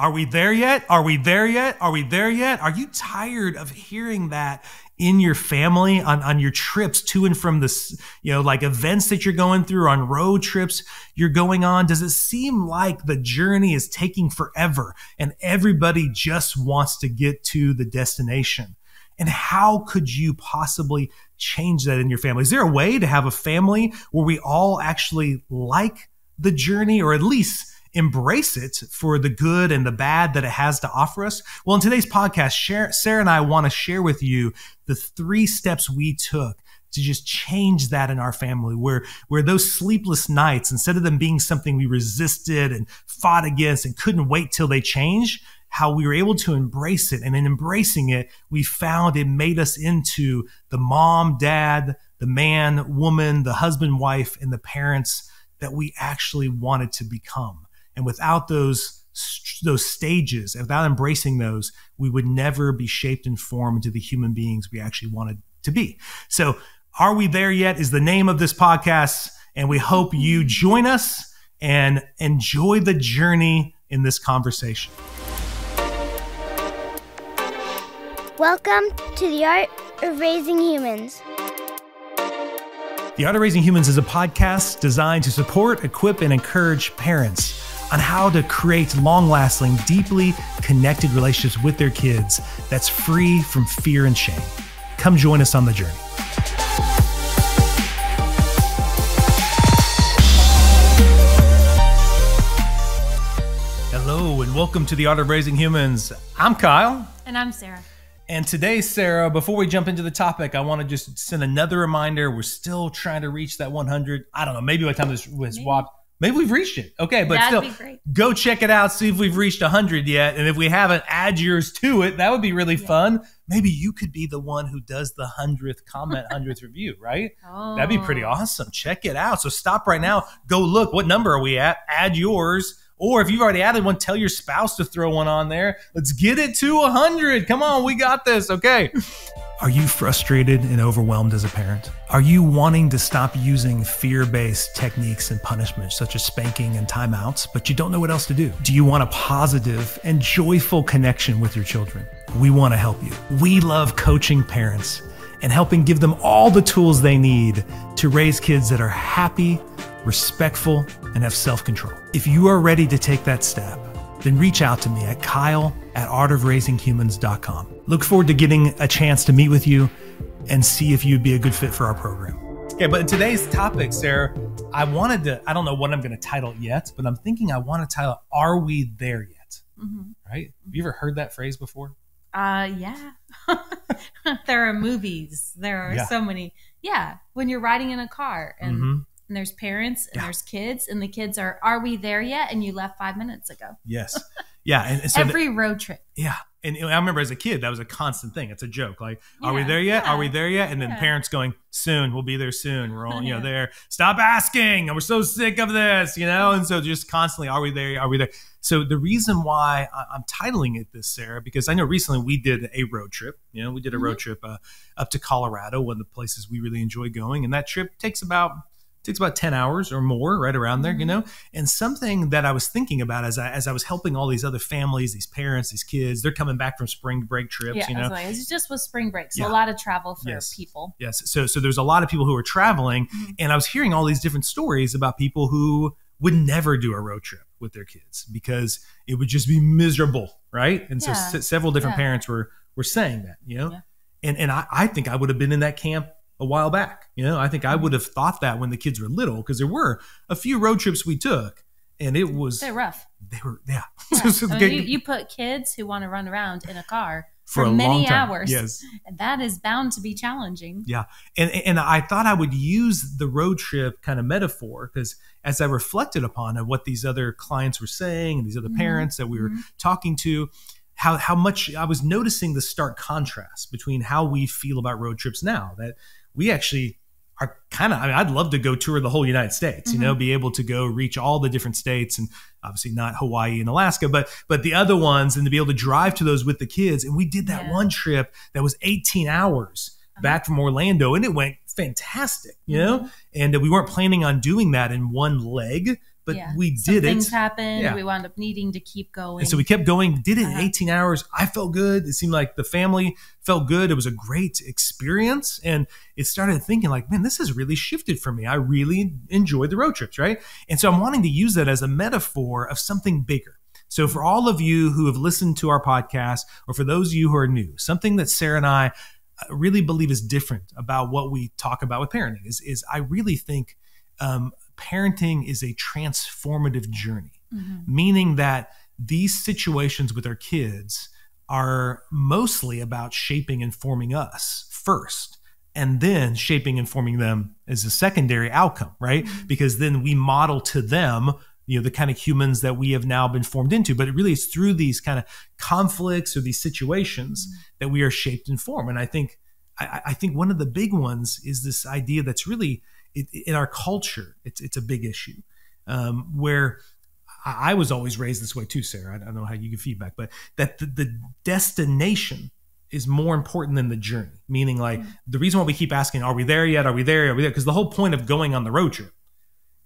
Are we there yet? Are we there yet? Are we there yet? Are you tired of hearing that in your family on your trips to and from this, like events that you're going through, on road trips you're going on? Does it seem like the journey is taking forever and everybody just wants to get to the destination? And how could you possibly change that in your family? Is there a way to have a family where we all actually like the journey, or at least embrace it for the good and the bad that it has to offer us? Well, in today's podcast, Sarah and I want to share with you the 3 steps we took to just change that in our family, where those sleepless nights, instead of them being something we resisted and fought against and couldn't wait till they change, how we were able to embrace it. And in embracing it, we found it made us into the mom, dad, the man, woman, the husband, wife, and the parents that we actually wanted to become. And without those stages, without embracing those, we would never be shaped and formed into the human beings we actually wanted to be. So, Are We There Yet is the name of this podcast, and we hope you join us and enjoy the journey in this conversation. Welcome to the Art of Raising Humans. The Art of Raising Humans is a podcast designed to support, equip, and encourage parents on how to create long-lasting, deeply connected relationships with their kids that's free from fear and shame. Come join us on the journey. Hello, and welcome to The Art of Raising Humans. I'm Kyle. And I'm Sarah. And today, Sarah, before we jump into the topic, I want to just send another reminder. We're still trying to reach that 100. I don't know, maybe by the time this was watched, maybe we've reached it. Okay, but That'd still, be great. Go check it out, see if we've reached 100 yet. And if we haven't, add yours to it. That would be really fun. Maybe you could be the one who does the 100th comment, 100th review, right? Oh. That'd be pretty awesome. Check it out. So stop right now. Go look. What number are we at? Add yours. Or if you've already added one, tell your spouse to throw one on there. Let's get it to 100. Come on, we got this. Okay. Are you frustrated and overwhelmed as a parent? Are you wanting to stop using fear-based techniques and punishments such as spanking and timeouts, but you don't know what else to do? Do you want a positive and joyful connection with your children? We want to help you. We love coaching parents and helping give them all the tools they need to raise kids that are happy, respectful, and have self-control. If you are ready to take that step, then reach out to me at kyle@artofraisinghumans.com. Look forward to getting a chance to meet with you and see if you'd be a good fit for our program. Okay, but in today's topic, Sarah, I don't know what I'm going to title it yet, but I'm thinking I want to title, Are We There Yet? Mm-hmm. Right? Have you ever heard that phrase before? Yeah. There are movies. There are so many. Yeah. When you're riding in a car and there's parents and there's kids, and the kids are we there yet? And you left 5 minutes ago. Yes. Yeah. And so every road trip. Yeah. And I remember as a kid, that was a constant thing. It's a joke. Like, are we there yet? Are we there yet? And then parents going, soon, we'll be there soon. We're all, there. Stop asking. We're so sick of this, And so just constantly, are we there? Are we there? So the reason why I'm titling it this, Sarah, because I know recently we did a road trip. We did a road trip up to Colorado, one of the places we really enjoy going. And that trip takes about 10 hours or more, right around there, And something that I was thinking about as I was helping all these other families, these parents, these kids, they're coming back from spring break trips, It just was spring break. So a lot of travel for people. Yes. So there's a lot of people who are traveling, and I was hearing all these different stories about people who would never do a road trip with their kids because it would just be miserable, right? And so several different parents were saying that, and I think I would have been in that camp a while back. I think I would have thought that when the kids were little, because there were a few road trips we took and they're rough. They were, you put kids who want to run around in a car for many hours. Yes. And that is bound to be challenging. Yeah. And I thought I would use the road trip kind of metaphor, because as I reflected upon what these other clients were saying and these other parents that we were talking to, how much I was noticing the stark contrast between how we feel about road trips now, that we actually are I'd love to go tour the whole United States, be able to go reach all the different states, and obviously not Hawaii and Alaska, but the other ones, and to be able to drive to those with the kids. And we did that one trip that was 18 hours back from Orlando, and it went fantastic, and we weren't planning on doing that in one leg. but we did it. Things happened. We wound up needing to keep going. And so we kept going, did it in 18 hours. I felt good. It seemed like the family felt good. It was a great experience. And it started thinking like, man, this has really shifted for me. I really enjoyed the road trips, right? And so I'm wanting to use that as a metaphor of something bigger. So for all of you who have listened to our podcast, or for those of you who are new, something that Sara and I really believe is different about what we talk about with parenting is I really think parenting is a transformative journey, meaning that these situations with our kids are mostly about shaping and forming us first, and then shaping and forming them as a secondary outcome, right? Because then we model to them, the kind of humans that we have now been formed into. But it really is through these kind of conflicts or these situations that we are shaped and formed. And I think one of the big ones is this idea that's really in our culture. It's a big issue where I was always raised this way too, Sara. I don't know how you give feedback, but that the destination is more important than the journey. Meaning, like, the reason why we keep asking, "Are we there yet? Are we there? Are we there?" Because the whole point of going on the road trip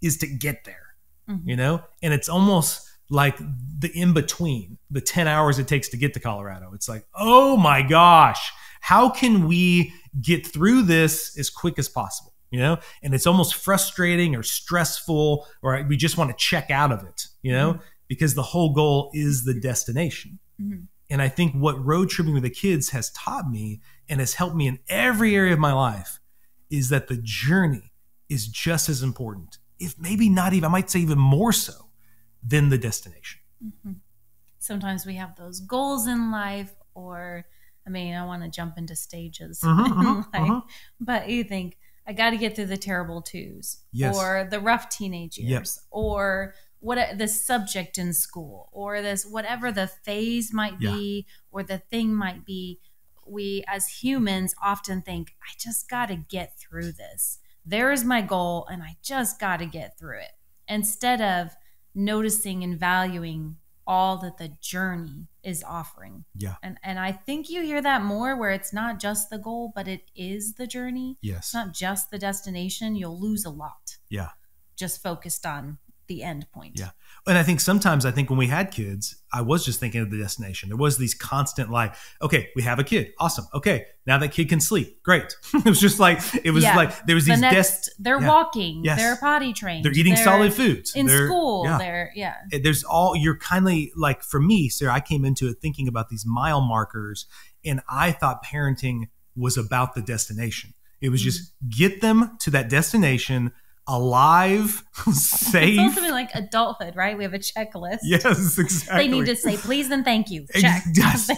is to get there. And it's almost like the in-between, the 10 hours it takes to get to Colorado. It's like, oh my gosh, how can we get through this as quick as possible? And it's almost frustrating or stressful, or we just want to check out of it, because the whole goal is the destination. And I think what road tripping with the kids has taught me and has helped me in every area of my life is that the journey is just as important, if maybe not even, I might say even more so than the destination. Sometimes we have those goals in life, or, I want to jump into stages but you think, I got to get through the terrible twos, or the rough teenage years, or what this subject in school, or this, whatever the phase might be, or the thing might be. We as humans often think, I just got to get through this. There is my goal, and I just got to get through it. Instead of noticing and valuing all that the journey is offering. And I think you hear that more, where it's not just the goal, but it is the journey. It's not just the destination. You'll lose a lot. Just focused on the end point. And I think sometimes, when we had kids, I was just thinking of the destination. There was these constant like, okay, we have a kid. Awesome. Okay. Now that kid can sleep. Great. It was just like, there was these they're walking, they're potty trained, they're eating solid foods in school. There's you're kind of like, for me, Sara, I came into it thinking about these mile markers, and I thought parenting was about the destination. It was just get them to that destination alive, safe. It's also like adulthood, right? We have a checklist. Yes, exactly. They need to say please and thank you. Check.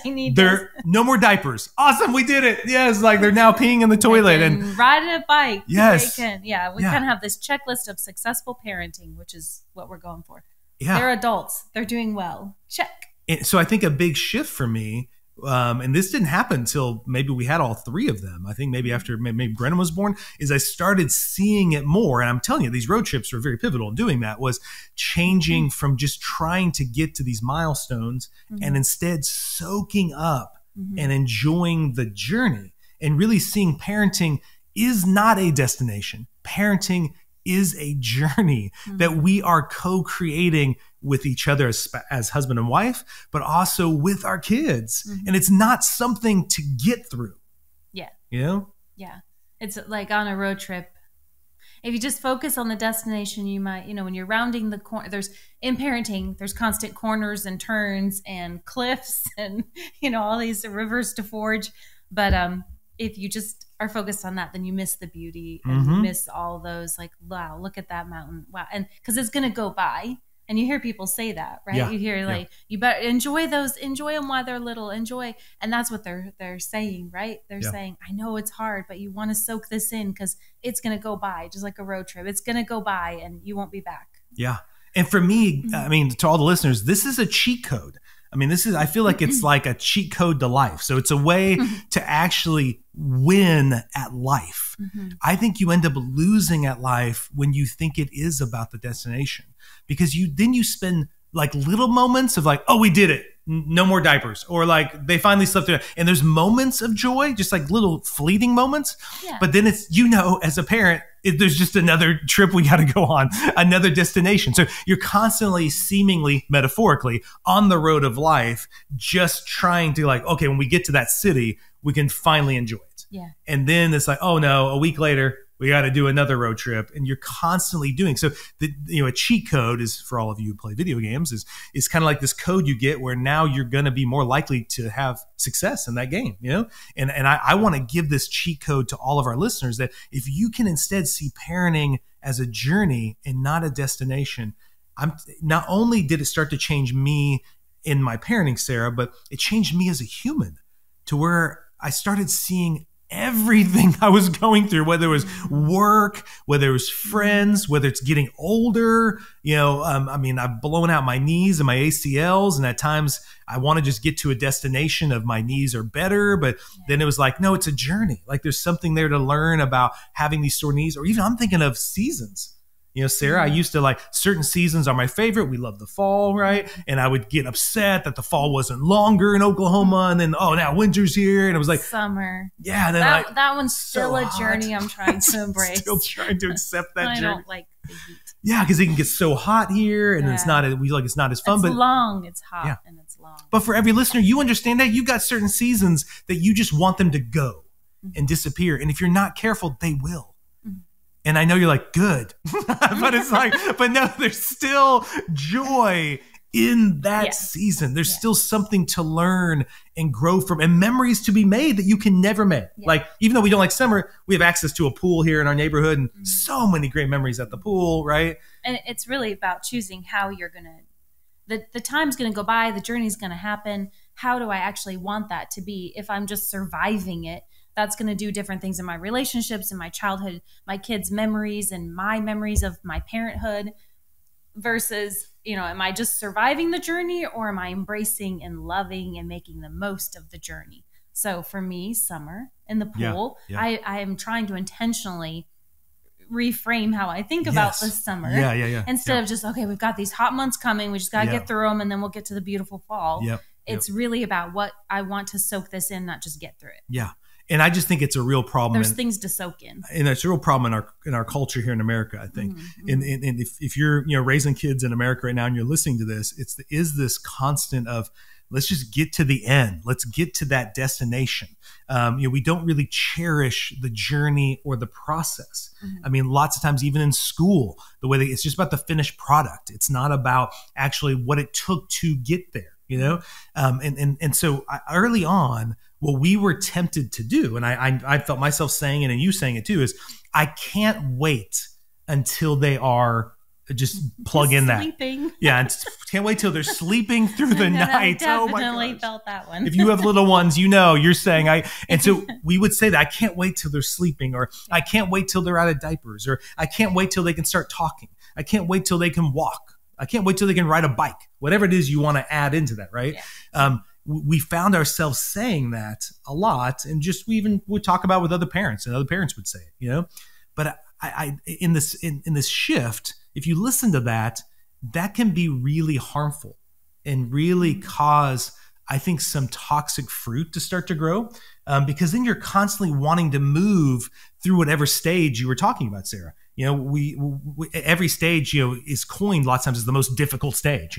They need no more diapers. Awesome, we did it. Yes, like they're now peeing in the toilet and riding a bike. Yes. We kind of have this checklist of successful parenting, which is what we're going for. They're adults. They're doing well. Check. And so I think a big shift for me, and this didn't happen until maybe we had all three of them. I think maybe after maybe Brennan was born, is I started seeing it more. And I'm telling you, these road trips were very pivotal in doing that, was changing from just trying to get to these milestones and instead soaking up and enjoying the journey, and really seeing parenting is not a destination. Parenting is a journey that we are co-creating with each other as husband and wife, but also with our kids. And it's not something to get through. It's like on a road trip. If you just focus on the destination, you might, when you're rounding the corner, in parenting, there's constant corners and turns and cliffs and, all these rivers to forge. But if you just are focused on that, then you miss the beauty and you miss all those, like, wow, look at that mountain. Wow. And because it's going to go by. And you hear people say that, right? You hear like, you better enjoy them while they're little, enjoy. And that's what they're saying, right? They're saying, I know it's hard, but you want to soak this in because it's going to go by, just like a road trip. It's going to go by and you won't be back. And for me, to all the listeners, this is a cheat code. I feel like it's like a cheat code to life. So it's a way to actually win at life. I think you end up losing at life when you think it is about the destination, because you spend like little moments of like, oh, we did it. no more diapers, or like they finally slept through it. And there's moments of joy, just like little fleeting moments. Yeah. But then it's, as a parent, there's just another trip we got to go on, another destination. So you're constantly, seemingly metaphorically, on the road of life, just trying to like, okay, when we get to that city, we can finally enjoy it. Yeah. And then it's like, oh no, a week later, we got to do another road trip, and you're constantly doing. So a cheat code is, for all of you who play video games, is kind of like this code you get where now you're going to be more likely to have success in that game, And I want to give this cheat code to all of our listeners, that if you can instead see parenting as a journey and not a destination, not only did it start to change me in my parenting, Sarah, but it changed me as a human, to where I started seeing everything I was going through, whether it was work, whether it was friends, whether it's getting older, I've blown out my knees and my ACLs. And at times I want to just get to a destination of my knees are better. But then it was like, no, it's a journey. Like there's something there to learn about having these sore knees, or even I'm thinking of seasons. Sarah, I used to like, certain seasons are my favorite. We love the fall, right? And I would get upset that the fall wasn't longer in Oklahoma. And then, now winter's here. And it was like summer. Yeah. Then that one's still a journey I'm trying to embrace. Still trying to accept that journey. I don't like the heat. Yeah, because it can get so hot here, and it's not as fun. It's long. It's hot and it's long. But for every listener, you understand that you've got certain seasons that you just want them to go and disappear. And if you're not careful, they will. And I know you're like, good. But it's like, but no, there's still joy in that season. There's still something to learn and grow from, and memories to be made that you can never make. Like, even though we don't like summer, we have access to a pool here in our neighborhood, and so many great memories at the pool, right? And it's really about choosing how you're going to, the time's going to go by, the journey's going to happen. How do I actually want that to be? If I'm just surviving it, that's going to do different things in my relationships, in my childhood, my kids' memories, and my memories of my parenthood, versus, am I just surviving the journey, or am I embracing and loving and making the most of the journey? So for me, summer in the pool, I am trying to intentionally reframe how I think about the summer. Instead of just, okay, we've got these hot months coming, we just got to get through them, and then we'll get to the beautiful fall. It's really about what I want to soak this in, not just get through it. Yeah. And I just think it's a real problem. There's things to soak in, and it's a real problem in our culture here in America, I think. And if you're raising kids in America right now and you're listening to this, is this constant of, let's just get to the end, let's get to that destination. We don't really cherish the journey or the process. I mean, lots of times, even in school, the way it's just about the finished product. It's not about actually what it took to get there. And so early on, what we were tempted to do, and I felt myself saying it and you saying it too, is I can't wait until they are just plug in sleeping. That. Yeah, and can't wait till they're sleeping through the night. I definitely felt that one. If you have little ones, you're saying and so we would say that I can't wait till they're sleeping, or I can't wait till they're out of diapers, or I can't wait till they can start talking. I can't wait till they can walk. I can't wait till they can ride a bike. Whatever it is you want to add into that, right? Yeah. We found ourselves saying that a lot, and just we even would talk about with other parents, and other parents would say it, But I in this shift, if you listen to that can be really harmful and really cause, I think, some toxic fruit to start to grow, because then you're constantly wanting to move through whatever stage you were talking about, Sarah. We every stage, is coined lots of times as the most difficult stage.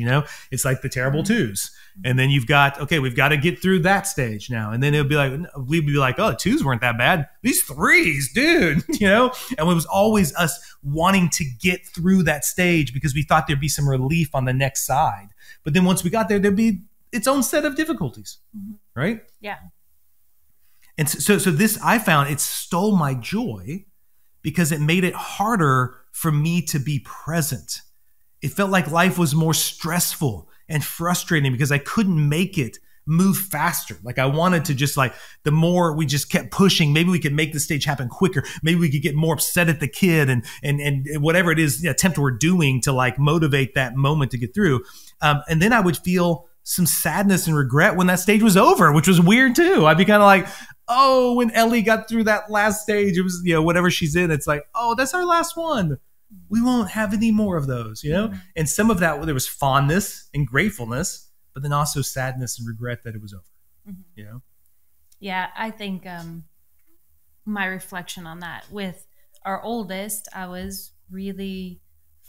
It's like the terrible twos. And then you've got, okay, we've got to get through that stage now. And then we'd be like, oh, twos weren't that bad. These threes, dude, And it was always us wanting to get through that stage because we thought there'd be some relief on the next side. But then once we got there, there'd be its own set of difficulties, right? Yeah. And so this, I found, it stole my joy, because it made it harder for me to be present. It felt like life was more stressful and frustrating because I couldn't make it move faster. Like I wanted to just the more we just kept pushing, maybe we could make the stage happen quicker. Maybe we could get more upset at the kid and whatever it is, the attempt we're doing to motivate that moment to get through. And then I would feel some sadness and regret when that stage was over, which was weird too. I'd be kind of like, oh, when Ellie got through that last stage, it was, whatever she's in, it's like, oh, that's our last one. We won't have any more of those, And some of that, there was fondness and gratefulness, but then also sadness and regret that it was over, Yeah, I think my reflection on that with our oldest, I was really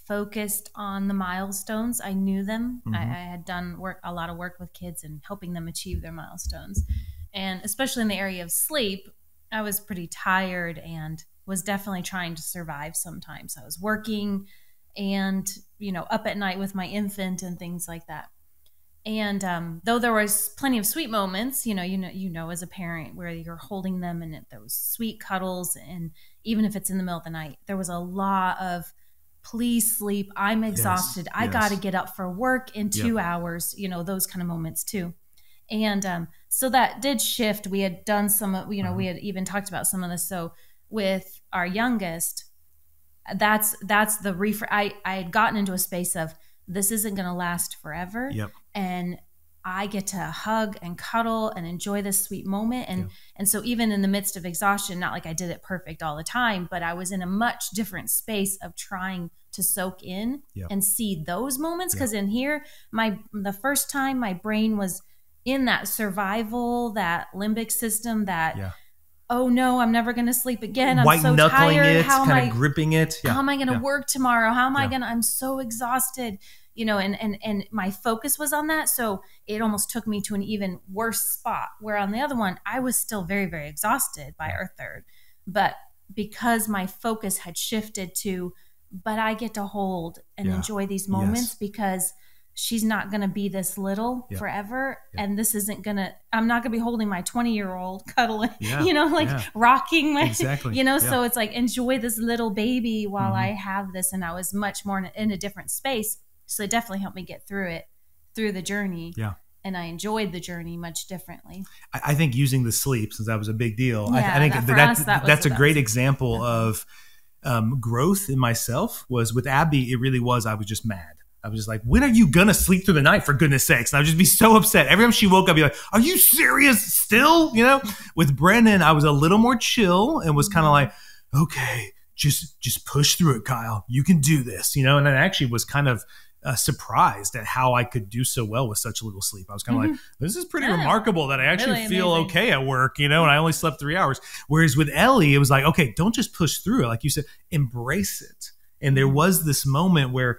focused on the milestones. I knew them. I had done a lot of work with kids and helping them achieve their milestones. And especially in the area of sleep, I was pretty tired and was definitely trying to survive sometimes. I was working and, up at night with my infant and things like that. And though there was plenty of sweet moments, as a parent where you're holding them and there was sweet cuddles, and even if it's in the middle of the night, there was a lot of please sleep. I'm exhausted. I got to get up for work in 2 hours, those kind of moments too. And so that did shift. We had done some, we had even talked about some of this. So with our youngest, that's the I had gotten into a space of, this isn't going to last forever. And I get to hug and cuddle and enjoy this sweet moment. And so even in the midst of exhaustion, not like I did it perfect all the time, but I was in a much different space of trying to soak in and see those moments. Because in here, the first time my brain was in that survival, that limbic system, that oh no, I'm never going to sleep again. I'm so tired. How am I gripping it? How am I going to work tomorrow? How am I going to, I'm so exhausted, and my focus was on that. So it almost took me to an even worse spot, where on the other one, I was still very, very exhausted by our third. But because my focus had shifted to, but I get to hold and enjoy these moments because she's not going to be this little forever. And this isn't going to, I'm not going to be holding my 20-year-old cuddling, rocking my, so it's like, enjoy this little baby while I have this. And I was much more in a different space. So it definitely helped me get through the journey. And I enjoyed the journey much differently. I think using the sleep, since that was a big deal, I think that's a great example of growth in myself. Was with Abby, it really was, I was just mad. I was just like, when are you going to sleep through the night, for goodness sakes? And I would just be so upset. Every time she woke up, I'd be like, are you serious still? With Brennan, I was a little more chill and was kind of like, okay, just push through it, Kyle. You can do this, and I actually was kind of surprised at how I could do so well with such little sleep. I was kind of like, this is pretty remarkable that I actually really feel okay at work, and I only slept 3 hours. Whereas with Ellie, it was like, okay, don't just push through it. Like you said, embrace it. And there was this moment where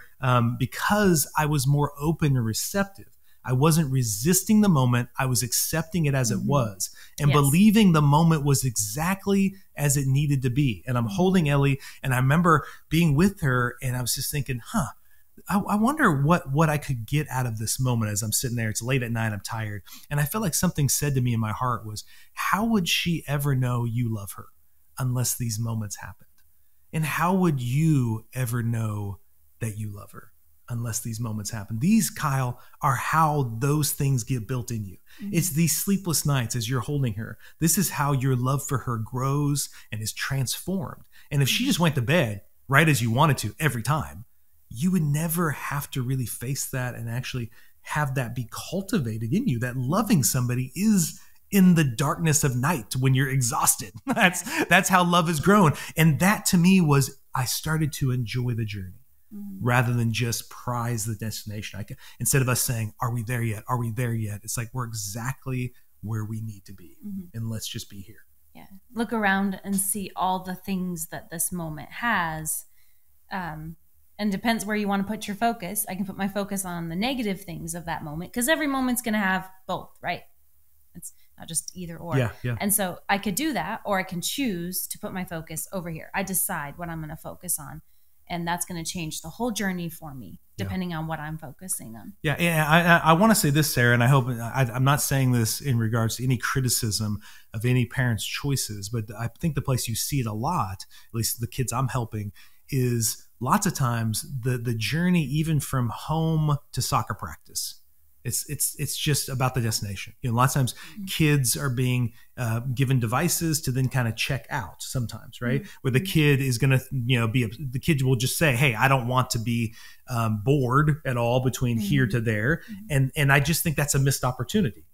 because I was more open and receptive, I wasn't resisting the moment. I was accepting it as it was and believing the moment was exactly as it needed to be. And I'm holding Ellie, and I remember being with her, and I was just thinking, I wonder what I could get out of this moment as I'm sitting there. It's late at night. I'm tired. And I felt like something said to me in my heart was, how would she ever know you love her unless these moments happened? And how would you ever know that you love her unless these moments happen? These, Kyle, are how those things get built in you. It's these sleepless nights as you're holding her. This is how your love for her grows and is transformed. And if she just went to bed right as you wanted to every time, you would never have to really face that and actually have that be cultivated in you, that loving somebody is in the darkness of night when you're exhausted. That's how love has grown. And that to me was, I started to enjoy the journey rather than just prize the destination. Instead of us saying, are we there yet? Are we there yet? It's like, we're exactly where we need to be. And let's just be here. Yeah. Look around and see all the things that this moment has. And depends where you want to put your focus. I can put my focus on the negative things of that moment, because every moment's going to have both, right? It's not just either or. Yeah. And so I could do that, or I can choose to put my focus over here. I decide what I'm going to focus on, and that's going to change the whole journey for me, depending on what I'm focusing on. Yeah. And I want to say this, Sarah, and I hope I'm not saying this in regards to any criticism of any parent's choices, but I think the place you see it a lot, at least the kids I'm helping, is lots of times the journey, even from home to soccer practice. It's just about the destination. Lots of times kids are being given devices to then kind of check out sometimes, right? Where the kid is going to, the kid will just say, hey, I don't want to be bored at all between here to there. And I just think that's a missed opportunity.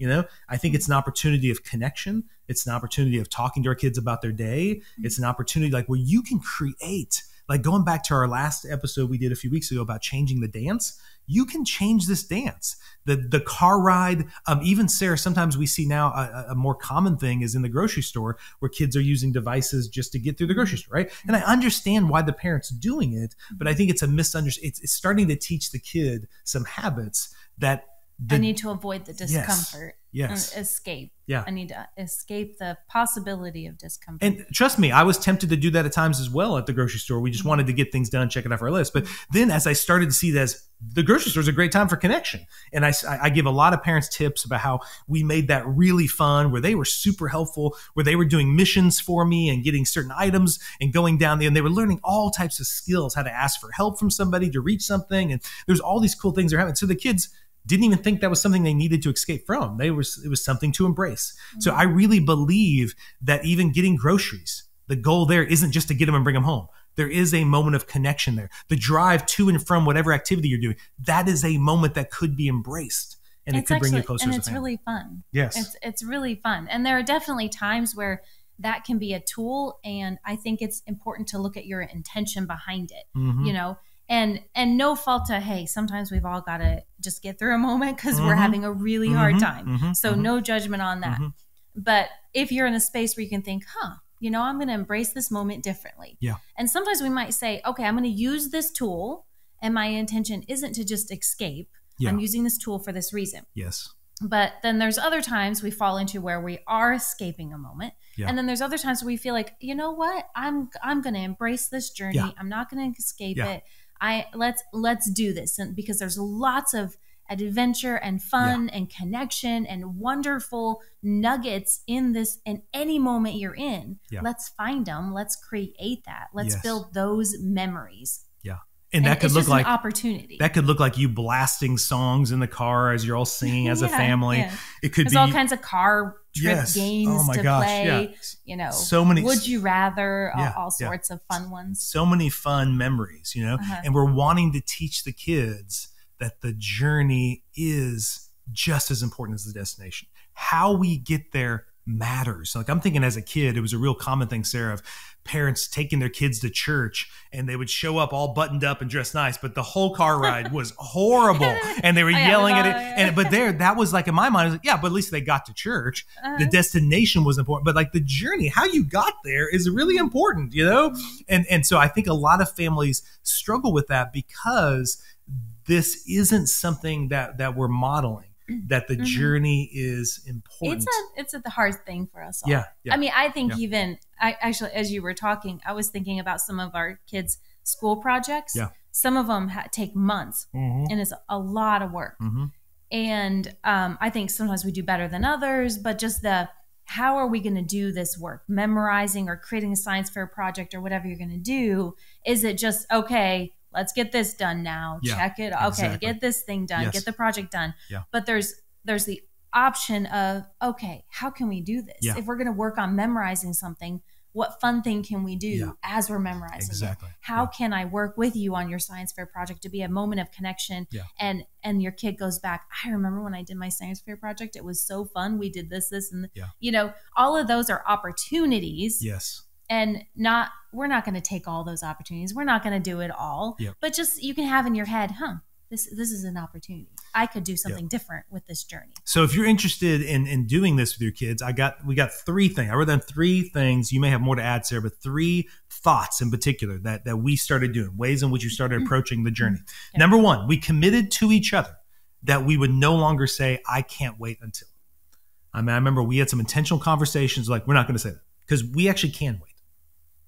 I think it's an opportunity of connection. It's an opportunity of talking to our kids about their day. It's an opportunity like where you can create like going back to our last episode we did a few weeks ago about changing the dance, you can change this dance. The car ride, even Sarah, sometimes we see now a more common thing is in the grocery store where kids are using devices just to get through the grocery store, right? And I understand why the parent's doing it, but I think it's a misunderstanding. It's starting to teach the kid some habits that I need to avoid the discomfort. Yes. And escape. Yeah. I need to escape the possibility of discomfort. And trust me, I was tempted to do that at times as well at the grocery store. We just wanted to get things done, check it off our list. But then as I started to see that as the grocery store is a great time for connection. And I give a lot of parents tips about how we made that really fun, where they were super helpful, where they were doing missions for me and getting certain items and going down there. And they were learning all types of skills, how to ask for help from somebody to reach something. And there's all these cool things that are happening. So the kids didn't even think that was something they needed to escape from. It was something to embrace. Mm-hmm. So I really believe that even getting groceries, the goal there isn't just to get them and bring them home. There is a moment of connection there. The drive to and from whatever activity you're doing, that is a moment that could be embraced. And it could bring you closer as a family. And it's really fun. Yes. It's really fun. And there are definitely times where that can be a tool. And I think it's important to look at your intention behind it, mm-hmm. you know? And no fault to, hey, sometimes we've all got to just get through a moment because we're having a really hard time. So no judgment on that. But if you're in a space where you can think, you know, I'm going to embrace this moment differently. Yeah. And sometimes we might say, okay, I'm going to use this tool and my intention isn't to just escape. Yeah. I'm using this tool for this reason. Yes. But then there's other times we fall into where we are escaping a moment. Yeah. And then there's other times where we feel like, you know what, I'm going to embrace this journey. Yeah. I'm not going to escape it. Let's do this. And because there's lots of adventure and fun and connection and wonderful nuggets in this, in any moment you're in, let's find them. Let's create that. Let's build those memories. Yeah. And that could look like an opportunity. That could look like you blasting songs in the car as you're all singing as a family. Yeah. It could be all kinds of car trip games to play. Yeah. You know, so many. Would you rather? All sorts of fun ones. So many fun memories. You know, and we're wanting to teach the kids that the journey is just as important as the destination. How we get there matters. Like I'm thinking as a kid, it was a real common thing, Sarah, of parents taking their kids to church and they would show up all buttoned up and dressed nice, but the whole car ride was horrible and they were yelling at it. But that was like in my mind, I was like, but at least they got to church. The destination was important, but like the journey, how you got there is really important, you know? And so I think a lot of families struggle with that because this isn't something that we're modeling, that the journey is important. It's a hard thing for us all. Yeah. I mean, I think I actually, as you were talking, I was thinking about some of our kids' school projects. Yeah. Some of them take months and it's a lot of work. And I think sometimes we do better than others, but just how are we going to do this work? Memorizing or creating a science fair project or whatever you're going to do. Is it just, okay, let's get this done now. Check it. Okay, exactly. Get this thing done. Get the project done. Yeah. But there's the option of, okay, how can we do this? If we're going to work on memorizing something, what fun thing can we do as we're memorizing exactly. it? How can I work with you on your science fair project to be a moment of connection? And your kid goes back, I remember when I did my science fair project, it was so fun. We did this, and you know, all of those are opportunities. Yes. And we're not going to take all those opportunities. We're not going to do it all, but just you can have in your head, this is an opportunity. I could do something different with this journey. So if you're interested in doing this with your kids, we got 3 things. I wrote down 3 things. You may have more to add, Sarah, but 3 thoughts in particular that we started doing, ways in which you started approaching the journey. Okay. Number 1, we committed to each other that we would no longer say, I can't wait until. I mean, I remember we had some intentional conversations like, we're not going to say that because we actually can wait.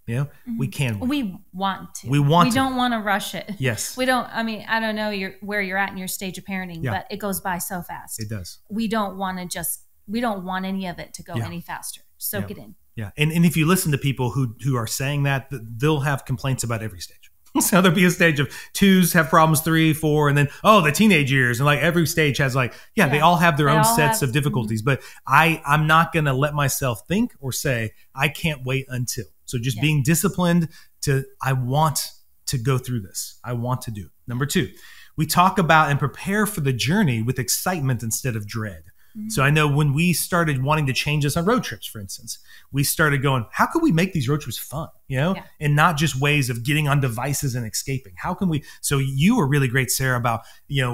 You know, we can wait. We want to. We don't want to rush it. Yes. We don't. I mean, I don't know where you're at in your stage of parenting, but it goes by so fast. It does. We don't want any of it to go any faster. Soak it in. Yeah. And if you listen to people who are saying that, they'll have complaints about every stage. So there'll be a stage of 2s have problems, 3, 4, and then, the teenage years. And like every stage has they all have their own sets of difficulties. But I'm not going to let myself think or say, I can't wait until. So just being disciplined I want to go through this. I want to do it. Number 2, we talk about and prepare for the journey with excitement instead of dread. So I know when we started wanting to change this on road trips, for instance, we started going, how can we make these road trips fun, and not just ways of getting on devices and escaping? How can we? So you were really great, Sarah, about,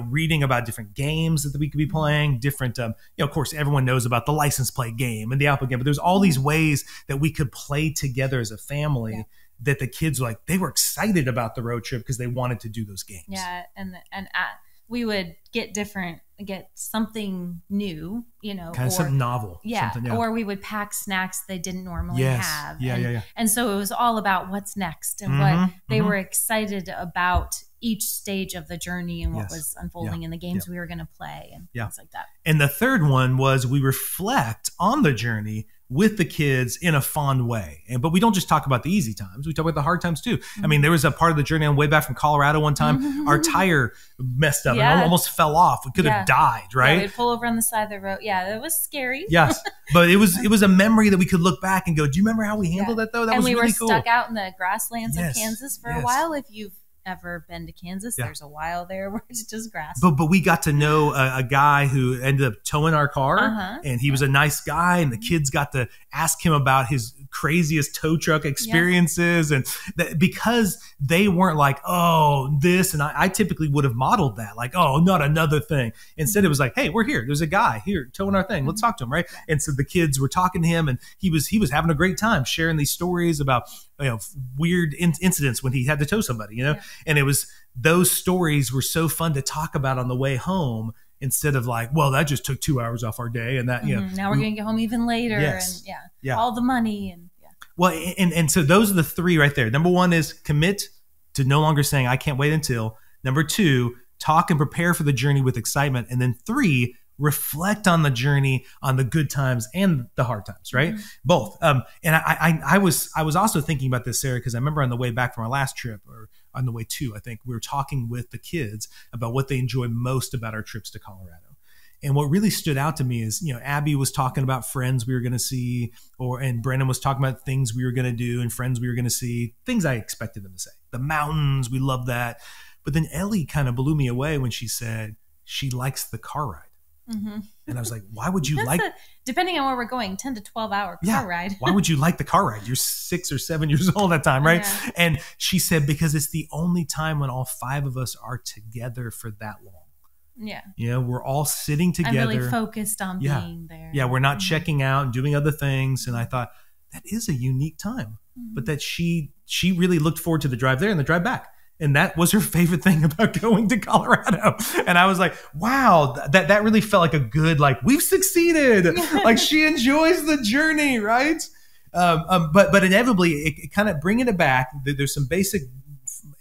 reading about different games that we could be playing, different, of course, everyone knows about the license plate game and the output game, but there's all these ways that we could play together as a family that the kids they were excited about the road trip because they wanted to do those games. Yeah. And we would get something new, kind of something novel. Yeah. Something, or we would pack snacks they didn't normally have. Yeah. And so it was all about what's next and what they were excited about each stage of the journey and what was unfolding in the games we were going to play and things like that. And the third one was we reflect on the journey with the kids in a fond way. But we don't just talk about the easy times. We talk about the hard times too. I mean, there was a part of the journey on the way back from Colorado one time, our tire messed up and almost fell off. We could have died, right? Yeah, we'd pull over on the side of the road. Yeah, it was scary. Yes. But it was a memory that we could look back and go, do you remember how we handled that though? That was really cool. And we were stuck out in the grasslands of Kansas for a while. If you've ever been to Kansas, there's a while there where it's just grass. But we got to know a guy who ended up towing our car, and he was a nice guy, and the kids got to ask him about his craziest tow truck experiences, and because they weren't like, oh, this, and I typically would have modeled that, like, oh, not another thing. Instead, it was like, hey, we're here. There's a guy here towing our thing. Let's talk to him, right? And so the kids were talking to him, and he was having a great time sharing these stories about weird incidents when he had to tow somebody, and it was, those stories were so fun to talk about on the way home instead of like, well, that just took 2 hours off our day, and that now we're gonna get home even later, and all the money and well, and so those are the three right there. Number one is commit to no longer saying I can't wait until. Number two, talk and prepare for the journey with excitement, and then three, reflect on the journey, on the good times and the hard times, right? Both. And I was also thinking about this, Sarah, because I remember on the way back from our last trip, or on the way to, I think, we were talking with the kids about what they enjoy most about our trips to Colorado. And what really stood out to me is, Abby was talking about friends we were going to see, and Brendan was talking about things we were going to do and friends we were going to see, things I expected them to say. The mountains, we love that. But then Ellie kind of blew me away when she said she likes the car ride. And I was like, why would you depending on where we're going, 10 to 12 hour car ride. Why would you like the car ride? You're 6 or 7 years old at that time, right? Yeah. And she said, because it's the only time when all five of us are together for that long. Yeah. We're all sitting together. I'm really focused on being there. Yeah. We're not checking out and doing other things. And I thought that is a unique time, but that she really looked forward to the drive there and the drive back. And that was her favorite thing about going to Colorado. And I was like, wow, that really felt like a good, like, we've succeeded. Like, she enjoys the journey, right? But inevitably, it kind of bringing it back, there's some basic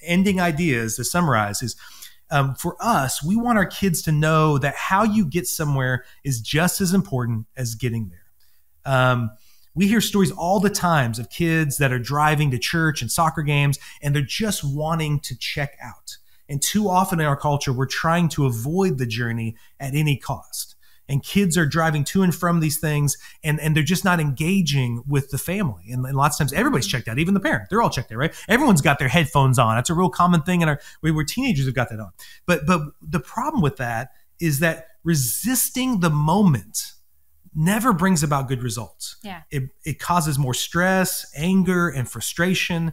ending ideas to summarize is, for us, we want our kids to know that how you get somewhere is just as important as getting there. We hear stories all the times of kids that are driving to church and soccer games, and they're just wanting to check out. And too often in our culture, we're trying to avoid the journey at any cost. And kids are driving to and from these things, and they're just not engaging with the family. And lots of times, everybody's checked out, even the parent. They're all checked out, right? Everyone's got their headphones on. That's a real common thing where teenagers have got that on. But the problem with that is that resisting the moment never brings about good results. Yeah. It causes more stress, anger, and frustration.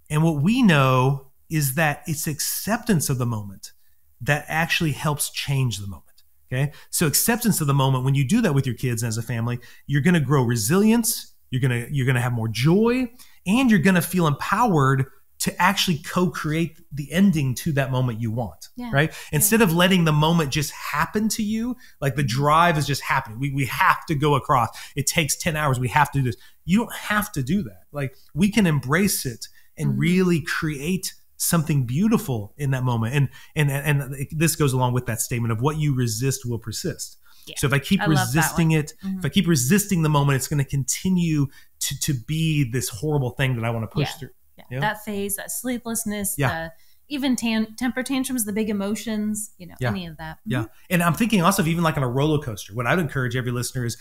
And what we know is that it's acceptance of the moment that actually helps change the moment. Okay. So acceptance of the moment, when you do that with your kids as a family, you're going to grow resilience. You're going to have more joy, and you're going to feel empowered to actually co-create the ending to that moment you want, right? Instead of letting the moment just happen to you, like the drive is just happening. We have to go across. It takes 10 hours. We have to do this. You don't have to do that. Like, we can embrace it and really create something beautiful in that moment. And this goes along with that statement of what you resist will persist. Yeah. So if I keep resisting it, if I keep resisting the moment, it's going to continue to be this horrible thing that I want to push through. Yeah. That phase, that sleeplessness, even temper tantrums, the big emotions, any of that. Yeah. And I'm thinking also of even like on a roller coaster, what I'd encourage every listener is,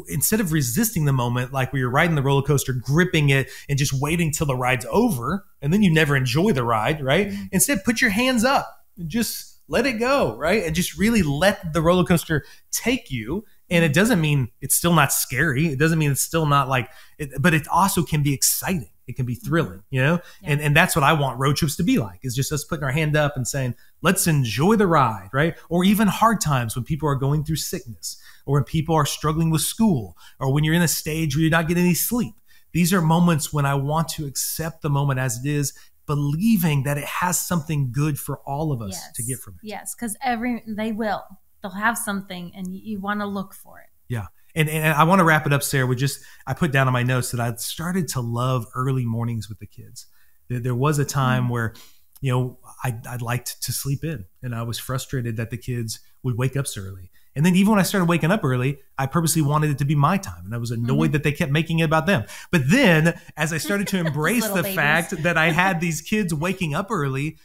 instead of resisting the moment, like where you're riding the roller coaster, gripping it and just waiting till the ride's over, and then you never enjoy the ride, right? Instead, put your hands up and just let it go, right? And just really let the roller coaster take you, And it doesn't mean it's still not scary. It doesn't mean it's still not like it, but it also can be exciting. It can be thrilling, you know? Yeah. And that's what I want road trips to be like, is just us putting our hand up and saying, let's enjoy the ride, right? Or even hard times when people are going through sickness, or when people are struggling with school, or when you're in a stage where you're not getting any sleep. These are moments when I want to accept the moment as it is, believing that it has something good for all of us to get from it. Yes, because they'll have something, and you want to look for it. Yeah. And I want to wrap it up, Sarah, with I put down on my notes that I'd started to love early mornings with the kids. There was a time where, you know, I'd liked to sleep in, and I was frustrated that the kids would wake up so early. And then even when I started waking up early, I purposely wanted it to be my time, and I was annoyed that they kept making it about them. But then as I started to embrace the fact that I had these kids waking up early,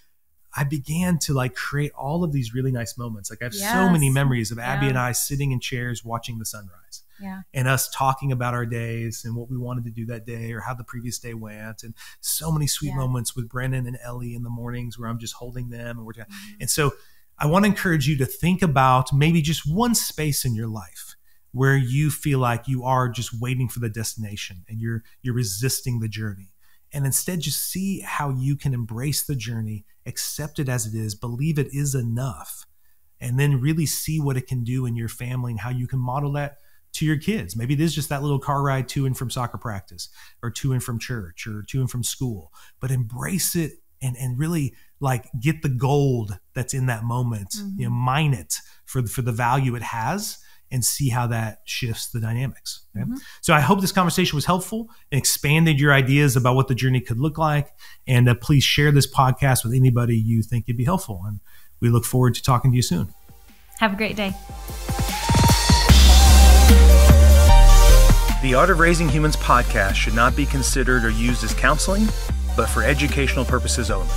I began to like create all of these really nice moments. Like I have so many memories of Abby and I sitting in chairs watching the sunrise, and us talking about our days and what we wanted to do that day, or how the previous day went. And so many sweet moments with Brennan and Ellie in the mornings where I'm just holding them. And and so I want to encourage you to think about maybe just one space in your life where you feel like you are just waiting for the destination and you're resisting the journey. And instead just see how you can embrace the journey, accept it as it is, believe it is enough, and then really see what it can do in your family and how you can model that to your kids. Maybe it is just that little car ride to and from soccer practice, or to and from church, or to and from school, but embrace it and really like get the gold that's in that moment, you know, mine it for the value it has, and see how that shifts the dynamics. Okay? So I hope this conversation was helpful and expanded your ideas about what the journey could look like. And please share this podcast with anybody you think it'd be helpful. And we look forward to talking to you soon. Have a great day. The Art of Raising Humans podcast should not be considered or used as counseling, but for educational purposes only.